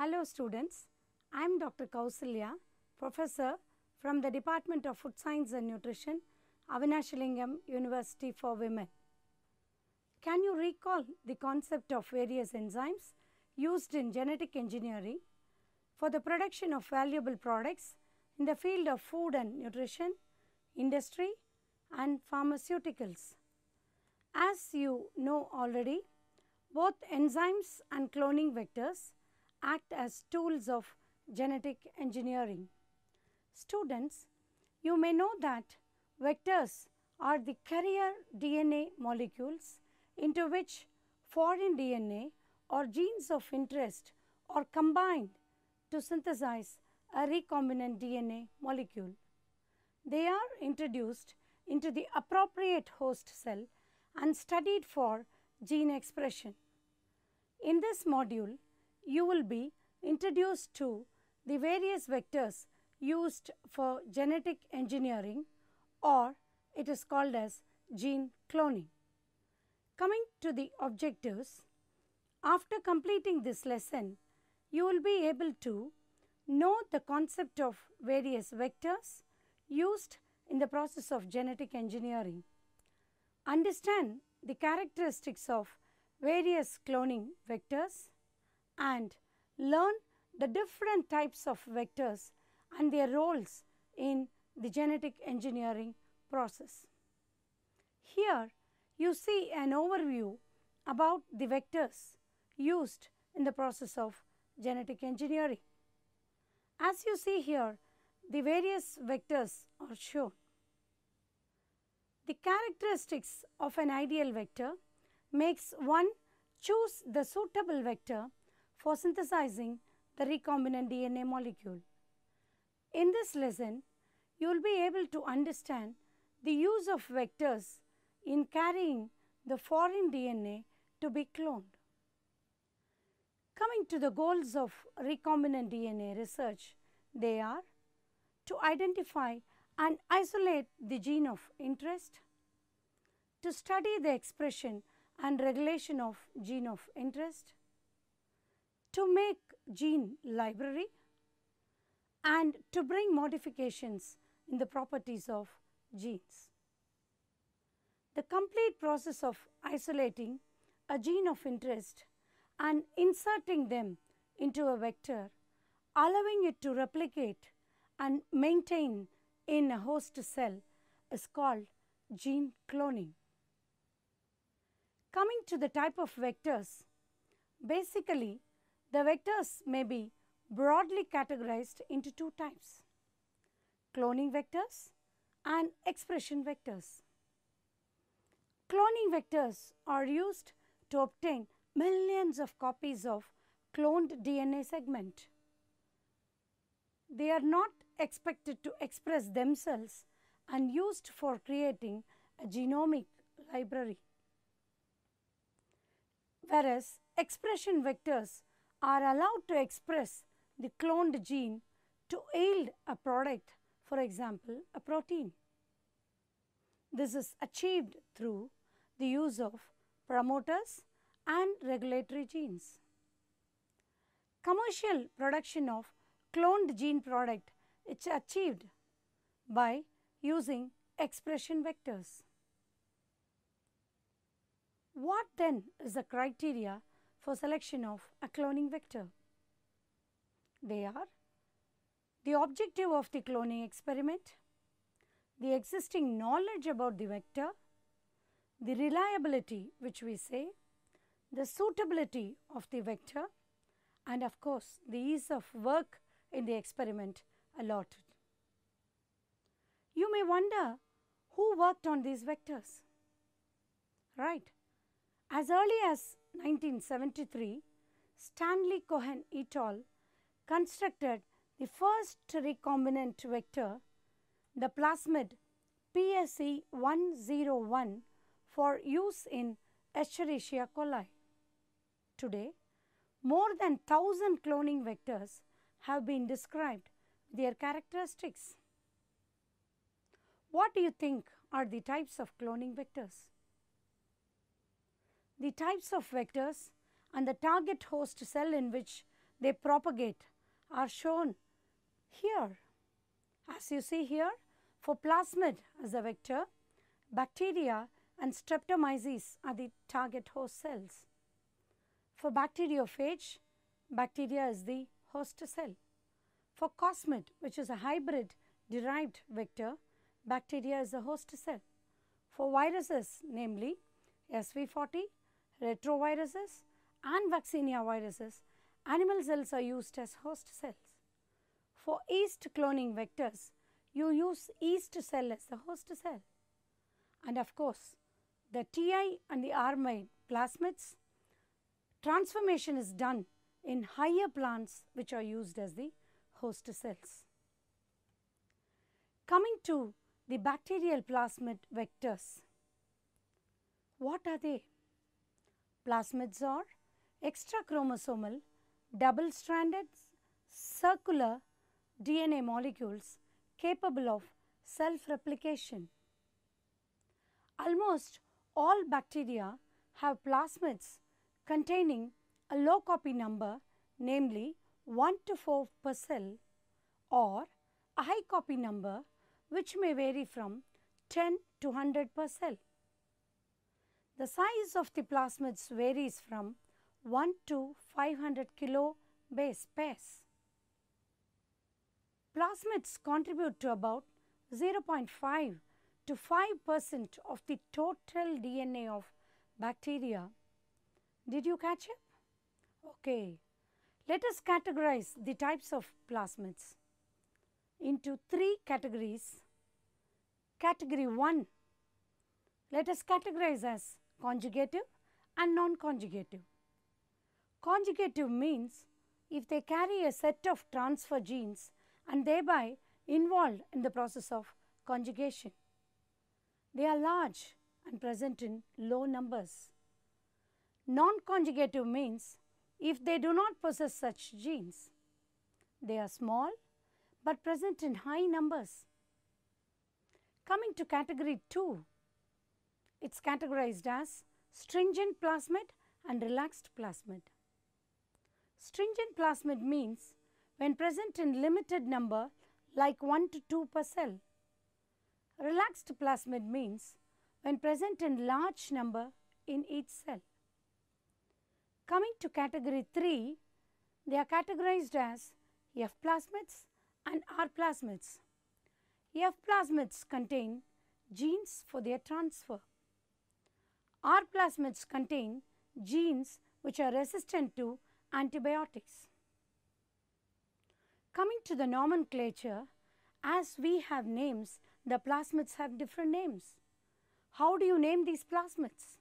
Hello students, I am Dr. Kowsalya, Professor from the Department of Food Science and Nutrition, Avinashalingam University for Women. Can you recall the concept of various enzymes used in genetic engineering for the production of valuable products in the field of food and nutrition, industry and pharmaceuticals? As you know already, both enzymes and cloning vectors act as tools of genetic engineering. Students, you may know that vectors are the carrier DNA molecules into which foreign DNA or genes of interest are combined to synthesize a recombinant DNA molecule. They are introduced into the appropriate host cell and studied for gene expression. In this module, you will be introduced to the various vectors used for genetic engineering, or it is called as gene cloning. Coming to the objectives, after completing this lesson, you will be able to know the concept of various vectors used in the process of genetic engineering, understand the characteristics of various cloning vectors, and learn the different types of vectors and their roles in the genetic engineering process. Here you see an overview about the vectors used in the process of genetic engineering. As you see here, the various vectors are shown. The characteristics of an ideal vector makes one choose the suitable vector for synthesizing the recombinant DNA molecule. In this lesson, you will be able to understand the use of vectors in carrying the foreign DNA to be cloned. Coming to the goals of recombinant DNA research, they are to identify and isolate the gene of interest, to study the expression and regulation of gene of interest, to make gene library, and to bring modifications in the properties of genes. The complete process of isolating a gene of interest and inserting them into a vector, allowing it to replicate and maintain in a host cell, is called gene cloning. Coming to the type of vectors, basically the vectors may be broadly categorized into two types: cloning vectors and expression vectors. Cloning vectors are used to obtain millions of copies of cloned DNA segment. They are not expected to express themselves and used for creating a genomic library. Whereas expression vectors are allowed to express the cloned gene to yield a product, for example, a protein. This is achieved through the use of promoters and regulatory genes. Commercial production of cloned gene product is achieved by using expression vectors. What then is the criteria for selection of a cloning vector? They are the objective of the cloning experiment, the existing knowledge about the vector, the reliability, which we say, the suitability of the vector, and of course the ease of work in the experiment allotted. You may wonder who worked on these vectors, right? As early as 1973, Stanley Cohen et al. Constructed the first recombinant vector, the plasmid PSE101, for use in Escherichia coli. Today, more than 1,000 cloning vectors have been described with their characteristics. What do you think are the types of cloning vectors? The types of vectors and the target host cell in which they propagate are shown here. As you see here, for plasmid as a vector, bacteria and streptomyces are the target host cells. For bacteriophage, bacteria is the host cell. For cosmid, which is a hybrid derived vector, bacteria is the host cell. For viruses, namely SV40, retroviruses and vaccinia viruses, animal cells are used as host cells. For yeast cloning vectors, you use yeast cell as the host cell. And of course, the Ti and the R-made plasmids, transformation is done in higher plants which are used as the host cells. Coming to the bacterial plasmid vectors, what are they? Plasmids are extrachromosomal, double-stranded, circular DNA molecules capable of self-replication. Almost all bacteria have plasmids containing a low copy number, namely 1 to 4 per cell, or a high copy number which may vary from 10 to 100 per cell. The size of the plasmids varies from 1 to 500 kilobase pairs. Plasmids contribute to about 0.5 to 5% of the total DNA of bacteria. Did you catch it? Okay. Let us categorize the types of plasmids into 3 categories. Category 1, let us categorize as conjugative and non-conjugative. Conjugative means if they carry a set of transfer genes and thereby involved in the process of conjugation. They are large and present in low numbers. Non-conjugative means if they do not possess such genes. They are small but present in high numbers. Coming to category 2, it is categorized as stringent plasmid and relaxed plasmid. Stringent plasmid means when present in limited number like 1 to 2 per cell. Relaxed plasmid means when present in large number in each cell. Coming to category 3, they are categorized as F plasmids and R plasmids. F plasmids contain genes for their transfer. R plasmids contain genes which are resistant to antibiotics. Coming to the nomenclature, as we have names, the plasmids have different names. How do you name these plasmids?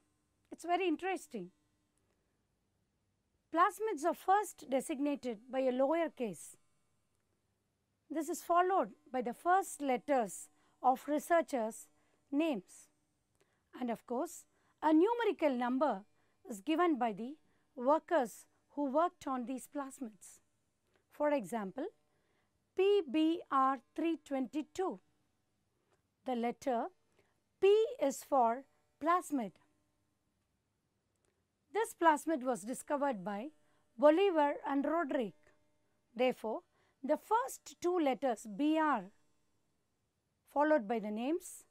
It is very interesting. Plasmids are first designated by a lower case. This is followed by the first letters of researchers' names. And of course, a numerical number is given by the workers who worked on these plasmids. For example, Pbr 322. The letter P is for plasmid. This plasmid was discovered by Bolivar and Roderick. Therefore, the first 2 letters Br followed by the names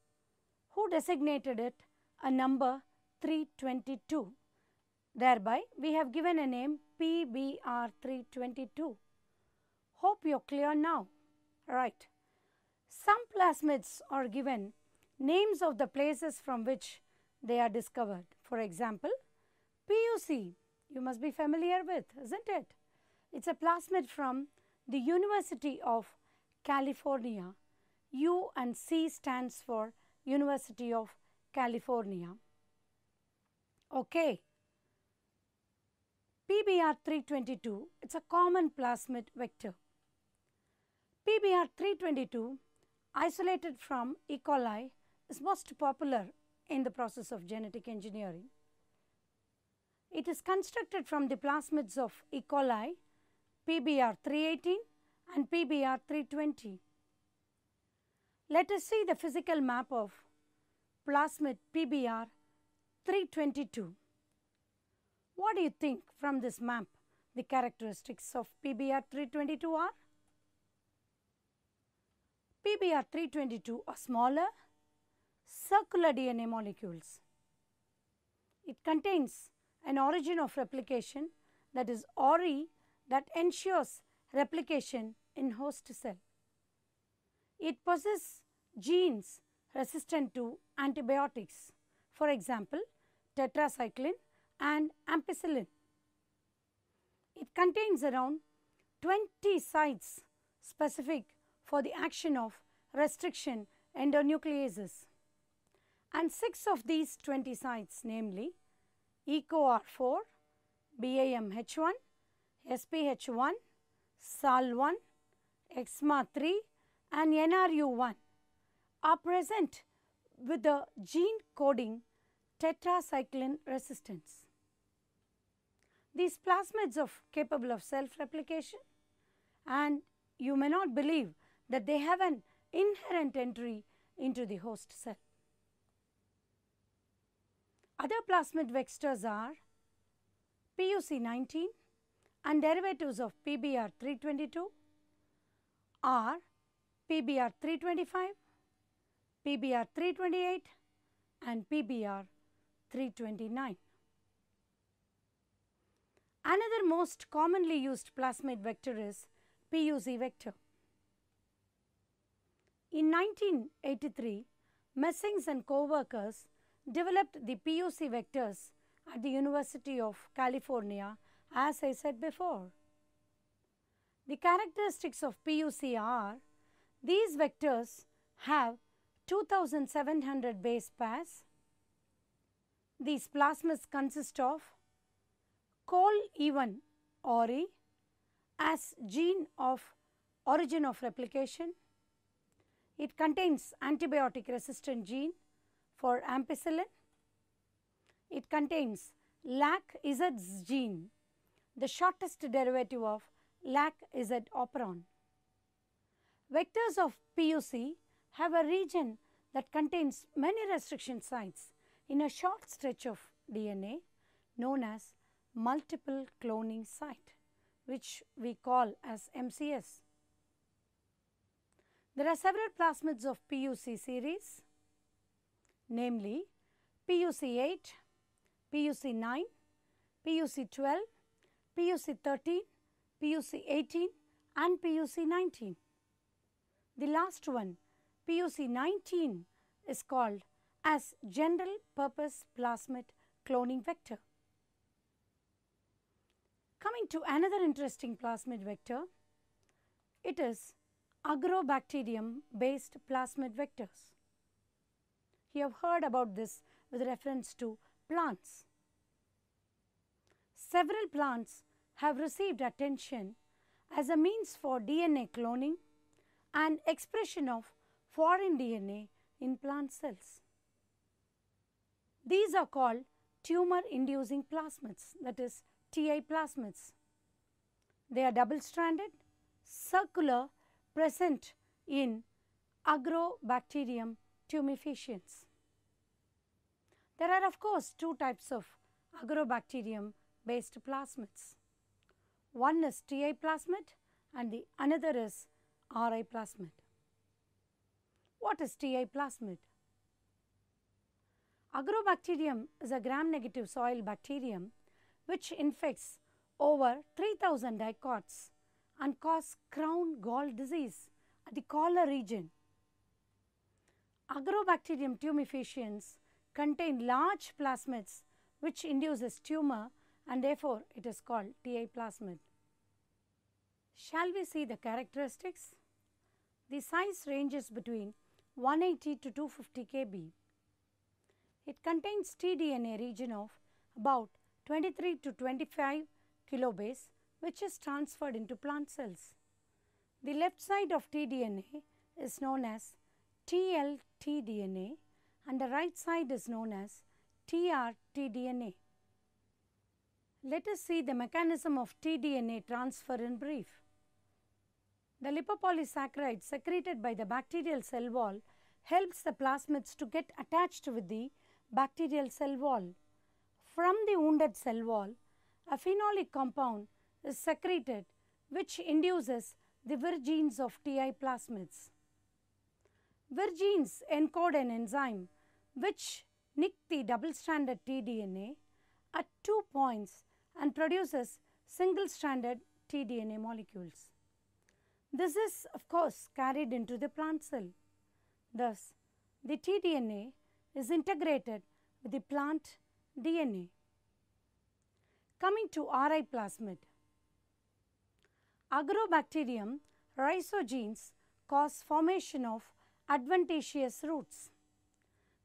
who designated it a number 322. Thereby, we have given a name Pbr 322. Hope you are clear now. Right. Some plasmids are given names of the places from which they are discovered. For example, PUC, you must be familiar with, isn't it? It is a plasmid from the University of California. U and C stands for University of California. Okay. Pbr 322, it is a common plasmid vector. Pbr 322, isolated from E. coli, is most popular in the process of genetic engineering. It is constructed from the plasmids of E. coli, Pbr 318 and Pbr 320. Let us see the physical map of plasmid Pbr 322. What do you think from this map? The characteristics of Pbr 322 are: Pbr 322 are smaller, circular DNA molecules. It contains an origin of replication, that is ORI, that ensures replication in host cell. It possesses genes resistant to antibiotics, for example, tetracycline and ampicillin. It contains around 20 sites specific for the action of restriction endonucleases, and 6 of these 20 sites, namely EcoR4, BAMH1, SPH1, SAL1, EXMA3 and NRU1, are present with the gene coding tetracycline resistance. These plasmids are capable of self-replication, and you may not believe that they have an inherent entry into the host cell. Other plasmid vectors are PUC19 and derivatives of Pbr 322 are Pbr 325, Pbr 328 and Pbr 329. Another most commonly used plasmid vector is Hse vector. In 1983, Messings and co-workers developed the Hse vectors at the University of California, as I said before. The characteristics of Hse are: these vectors have 2700 base pairs. These plasmids consist of col-even ORI as gene of origin of replication. It contains antibiotic resistant gene for ampicillin. It contains LAC-Z gene, the shortest derivative of LAC-Z operon. Vectors of Hse have a region that contains many restriction sites in a short stretch of DNA known as multiple cloning site, which we call as MCS. There are several plasmids of Hse series, namely Hse8, Hse9, Hse12, Hse13, Hse18 and Hse19. The last one, Hse19, is called as general purpose plasmid cloning vector. Coming to another interesting plasmid vector, it is agrobacterium based plasmid vectors. You have heard about this with reference to plants. Several plants have received attention as a means for DNA cloning and expression of foreign DNA in plant cells. These are called tumor inducing plasmids, that is TI plasmids. They are double stranded, circular, present in Agrobacterium tumefaciens. There are of course two types of Agrobacterium based plasmids. One is TI plasmid and the another is RI plasmid. What is TI plasmid? Agrobacterium is a gram-negative soil bacterium which infects over 3000 dicots and cause crown gall disease at the collar region. Agrobacterium tumefaciens contain large plasmids which induces tumor, and therefore it is called TI plasmid. Shall we see the characteristics? The size ranges between 180 to 250 kb. It contains tDNA region of about 23 to 25 kilobase, which is transferred into plant cells. The left side of tDNA is known as TLtDNA and the right side is known as TRtDNA. Let us see the mechanism of tDNA transfer in brief. The lipopolysaccharide secreted by the bacterial cell wall helps the plasmids to get attached with the bacterial cell wall. From the wounded cell wall, a phenolic compound is secreted which induces the Vir genes of Ti plasmids. Vir genes encode an enzyme which nick the double-stranded tDNA at 2 points and produces single-stranded tDNA molecules. This is of course carried into the plant cell. Thus, the tDNA is integrated with the plant DNA. Coming to Ri plasmid. Agrobacterium rhizogenes cause formation of adventitious roots.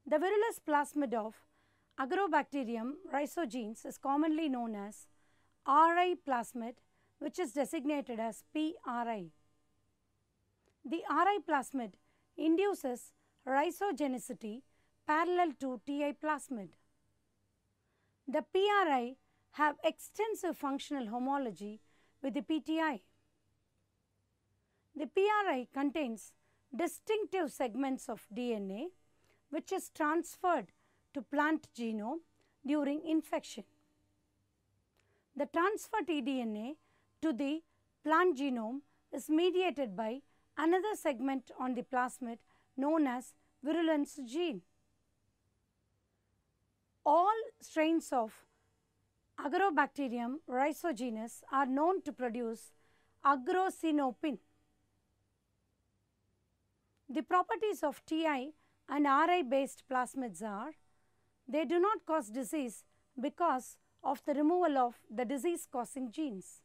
The virulous plasmid of Agrobacterium rhizogenes is commonly known as Ri plasmid, which is designated as Pri. The Ri plasmid induces rhizogenicity parallel to Ti plasmid. The Pri have extensive functional homology with the PTI. The Pri contains distinctive segments of DNA which is transferred to plant genome during infection. The transfer tDNA to the plant genome is mediated by another segment on the plasmid known as virulence gene. All strains of Agrobacterium rhizogenes are known to produce agrosinopin. The properties of Ti and Ri based plasmids are they do not cause disease because of the removal of the disease causing genes.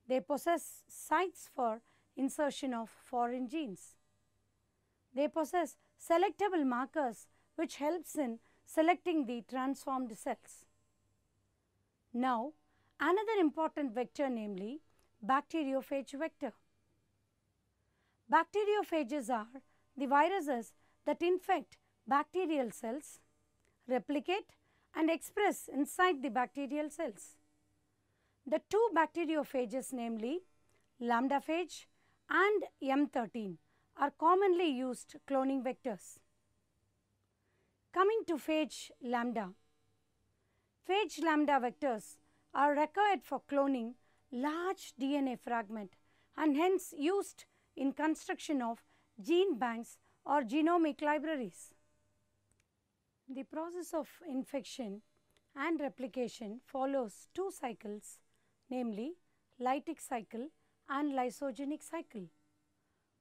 They possess sites for insertion of foreign genes. They possess selectable markers which helps in selecting the transformed cells. Now, another important vector, namely Bacteriophage vector. Bacteriophages are the viruses that infect bacterial cells, replicate and express inside the bacterial cells. The two bacteriophages, namely lambdaphage and M13, are commonly used cloning vectors. Coming to phage lambda. Phage lambda vectors are required for cloning large DNA fragment and hence used in construction of gene banks or genomic libraries. The process of infection and replication follows two cycles, namely lytic cycle and lysogenic cycle.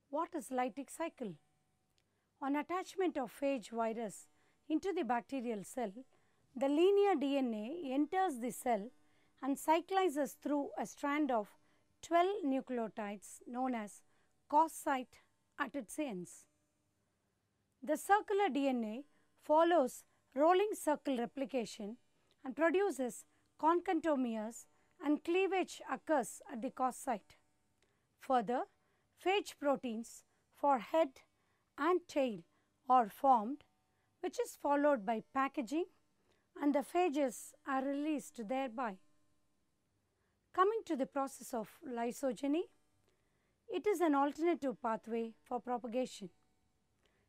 What is lytic cycle? On attachment of phage virus into the bacterial cell, the linear DNA enters the cell and cyclizes through a strand of 12 nucleotides known as cos site at its ends. The circular DNA follows rolling circle replication and produces concantomeres and cleavage occurs at the cos site. Further, phage proteins for head and tail are formed, which is followed by packaging and the phages are released thereby. Coming to the process of lysogeny, it is an alternative pathway for propagation.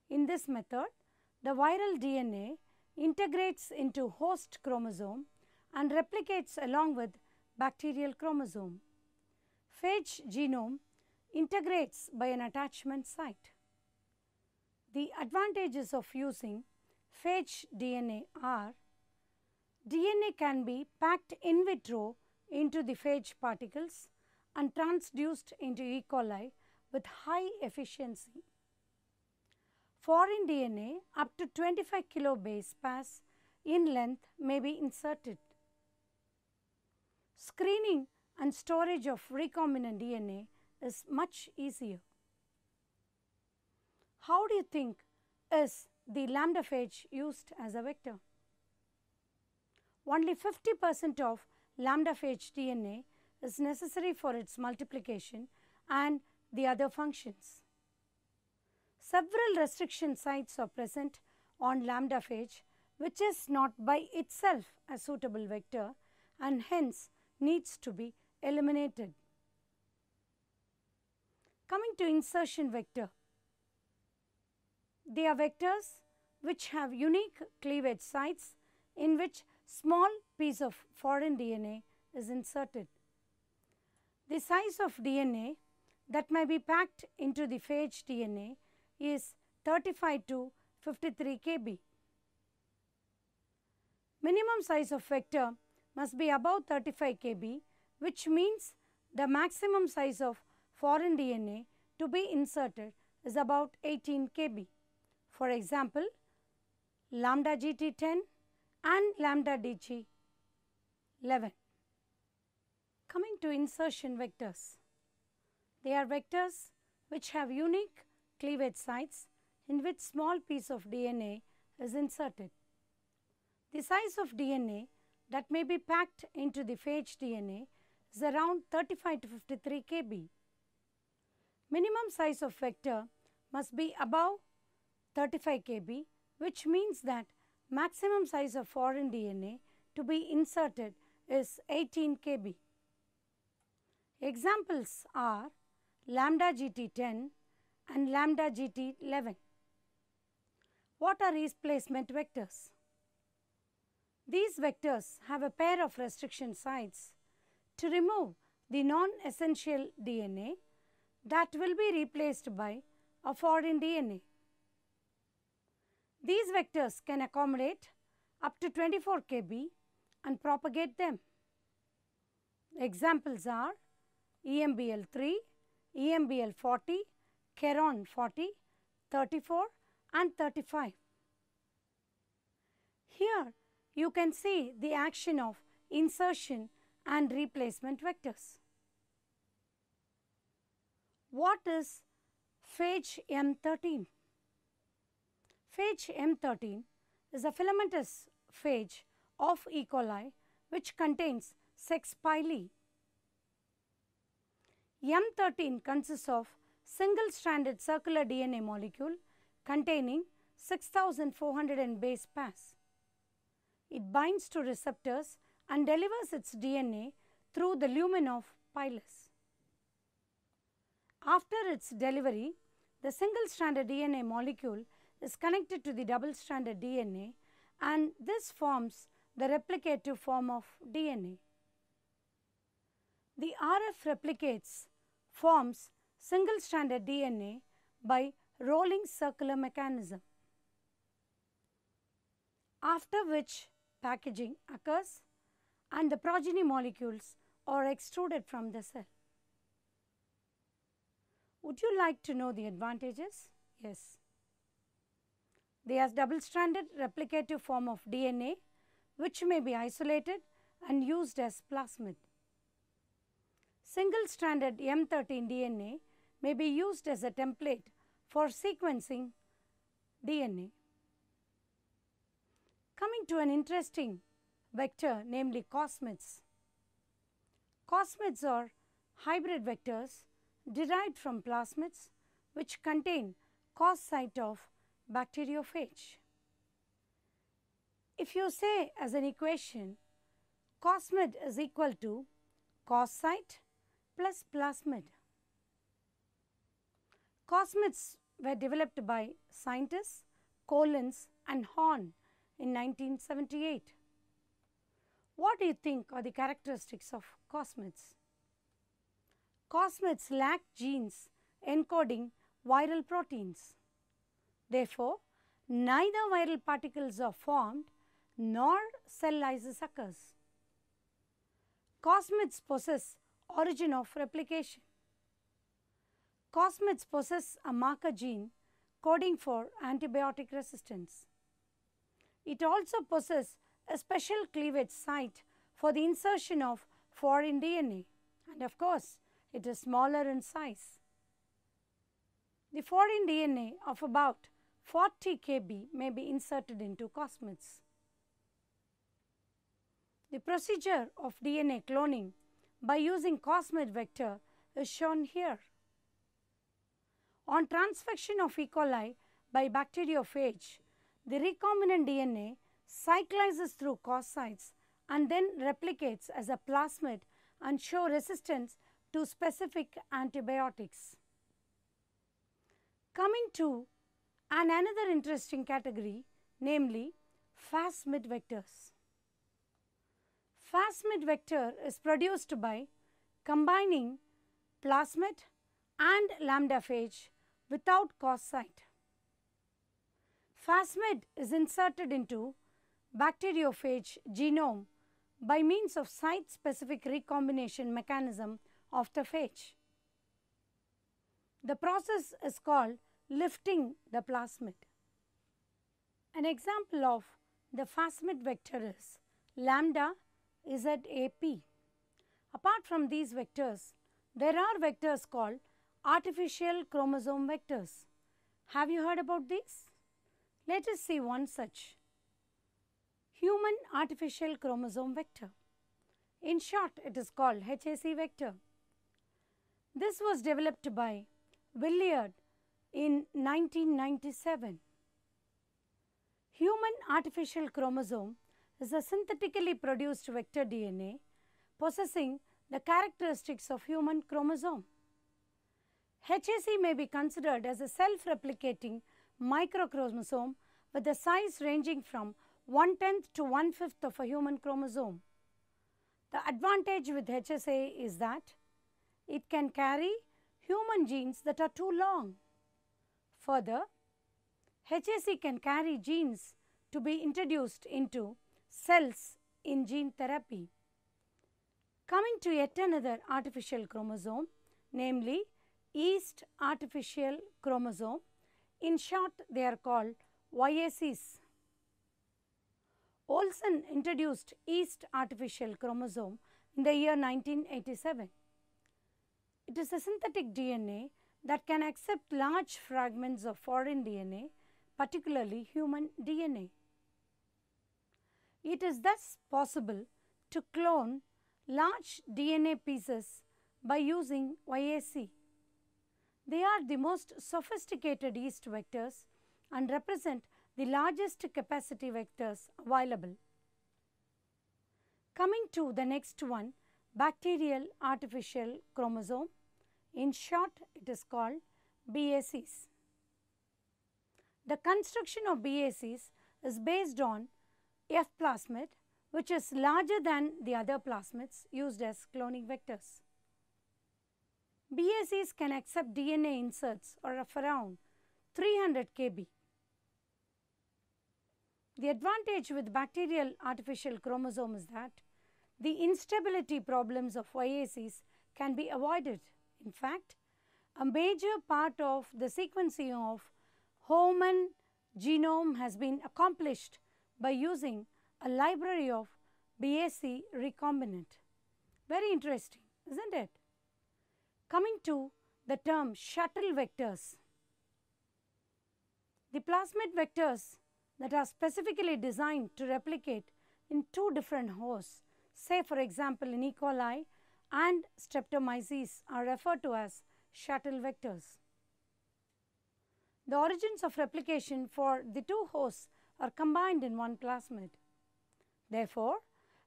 In this method, the viral DNA integrates into host chromosome and replicates along with bacterial chromosome. Phage genome integrates by an attachment site. The advantages of using phage DNA are DNA can be packed in vitro into the phage particles and transduced into E. coli with high efficiency. Foreign DNA up to 25 kilobase pairs in length may be inserted. Screening and storage of recombinant DNA is much easier. How do you think is the lambdaphage used as a vector? Only 50% of lambdaphage DNA is necessary for its multiplication and the other functions. Several restriction sites are present on lambdaphage, which is not by itself a suitable vector and hence needs to be eliminated. Coming to insertion vector. They are vectors which have unique cleavage sites in which small piece of foreign DNA is inserted. The size of DNA that may be packed into the phage DNA is 35 to 53 kb. Minimum size of vector must be above 35 kb, which means the maximum size of foreign DNA to be inserted is about 18 kb. For example, lambda GT10 and lambda DG11. Coming to insertion vectors. They are vectors which have unique cleavage sites in which small piece of DNA is inserted. The size of DNA that may be packed into the phage DNA is around 35 to 53 kb. Minimum size of vector must be above 35 kb, which means that maximum size of foreign DNA to be inserted is 18 kb. Examples are lambda GT10 and lambda GT11. What are replacement vectors? These vectors have a pair of restriction sites to remove the non-essential DNA that will be replaced by a foreign DNA. These vectors can accommodate up to 24 kb and propagate them. Examples are EMBL3, EMBL40, Keron40, 34 and 35. Here you can see the action of insertion and replacement vectors. What is phage M13? Phage M13 is a filamentous phage of E. coli which contains sex pili. M13 consists of single-stranded circular DNA molecule containing 6400 N base pairs. It binds to receptors and delivers its DNA through the lumen of pilus. After its delivery, the single-stranded DNA molecule is connected to the double-stranded DNA, and this forms the replicative form of DNA. The RF replicates forms single-stranded DNA by rolling circular mechanism, after which packaging occurs and the progeny molecules are extruded from the cell. Would you like to know the advantages? Yes. They are double-stranded replicative form of DNA which may be isolated and used as plasmid. Single-stranded M13 DNA may be used as a template for sequencing DNA. Coming to an interesting vector, namely Cosmids. Cosmids are hybrid vectors derived from plasmids which contain cos site of bacteriophage. If you say as an equation, cosmid is equal to cos site plus plasmid. Cosmids were developed by scientists Collins and Horn in 1978. What do you think are the characteristics of cosmids? Cosmids lack genes encoding viral proteins. Therefore, neither viral particles are formed nor cell lysis occurs. Cosmids possess origin of replication. Cosmids possess a marker gene coding for antibiotic resistance. It also possesses a special cleavage site for the insertion of foreign DNA, and of course, it is smaller in size. The foreign DNA of about 40 kb may be inserted into cosmids. The procedure of DNA cloning by using Plasmid vector is shown here. On transfection of E. coli by bacteriophage, the recombinant DNA cyclizes through cos sites and then replicates as a plasmid and show resistance to specific antibiotics. Coming to another interesting category, namely Plasmid vectors. Plasmid vector is produced by combining plasmid and lambda phage without cause site. Plasmid is inserted into bacteriophage genome by means of site-specific recombination mechanism of the phage. The process is called lifting the plasmid. An example of the plasmid vector is lambda ZAP. Apart from these vectors, there are vectors called artificial chromosome vectors. Have you heard about these? Let us see one such. Human artificial chromosome vector. In short, it is called Hse Vector. This was developed by Willard in 1997. Human artificial chromosome is a synthetically produced vector DNA possessing the characteristics of human chromosome. Hse may be considered as a self-replicating microchromosome with a size ranging from 1/10 to 1/5 of a human chromosome. The advantage with Hse is that it can carry human genes that are too long. Further, Hse can carry genes to be introduced into cells in gene therapy. Coming to yet another artificial chromosome, namely yeast artificial chromosome. In short, they are called YACs. Olsen introduced yeast artificial chromosome in the year 1987. It is a synthetic DNA that can accept large fragments of foreign DNA, particularly human DNA. It is thus possible to clone large DNA pieces by using YAC. They are the most sophisticated yeast vectors and represent the largest capacity vectors available. Coming to the next one, bacterial artificial chromosome. In short, it is called BACs. The construction of BACs is based on F plasmid, which is larger than the other plasmids used as cloning vectors. BACs can accept DNA inserts of around 300 kb. The advantage with bacterial artificial chromosome is that the instability problems of YACs can be avoided. In fact, a major part of the sequencing of human genome has been accomplished by using a library of BAC recombinant. Very interesting, isn't it? Coming to the term shuttle vectors. The plasmid vectors that are specifically designed to replicate in two different hosts, say for example in E. coli and Streptomyces, are referred to as shuttle vectors. The origins of replication for the two hosts are combined in one plasmid. Therefore,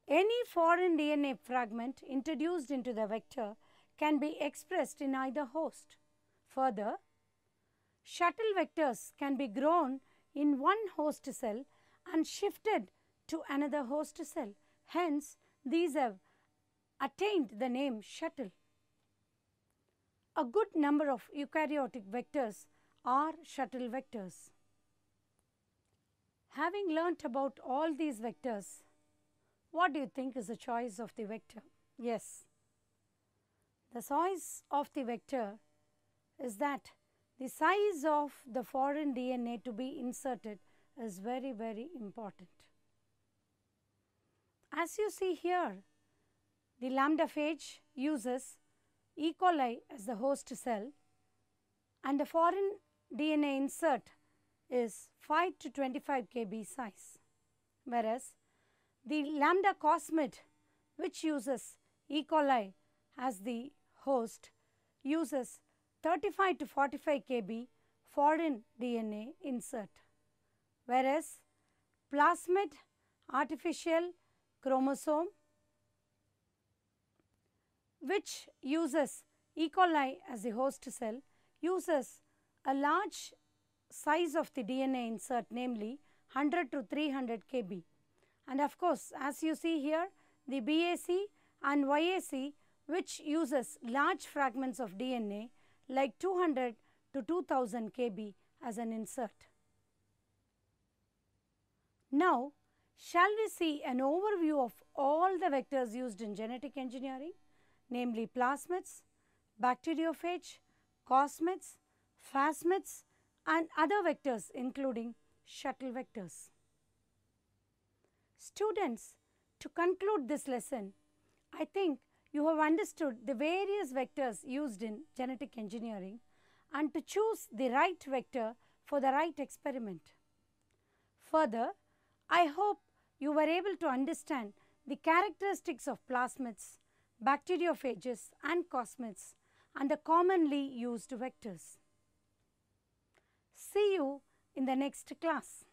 any foreign DNA fragment introduced into the vector can be expressed in either host. Further, shuttle vectors can be grown in one host cell and shifted to another host cell. Hence, these have attained the name shuttle. A good number of eukaryotic vectors are shuttle vectors. Having learnt about all these vectors, what do you think is the choice of the vector? Yes, the choice of the vector is that the size of the foreign DNA to be inserted is very, very important. As you see here, the lambda phage uses E. coli as the host cell and the foreign DNA insert is 5 to 25 kb size, whereas the lambda cosmid, which uses E. coli as the host, uses 35 to 45 kb foreign DNA insert, whereas plasmid artificial chromosome, which uses E. coli as the host cell, uses a large size of the DNA insert, namely 100 to 300 kb. And of course, as you see here, the BAC and YAC which uses large fragments of DNA like 200 to 2000 kb as an insert. Now, shall we see an overview of all the vectors used in genetic engineering, namely plasmids, bacteriophage, cosmids, phasmids, and other vectors including shuttle vectors. Students, to conclude this lesson, I think you have understood the various vectors used in genetic engineering and to choose the right vector for the right experiment. Further, I hope you were able to understand the characteristics of plasmids, bacteriophages and cosmids and the commonly used vectors. See you in the next class.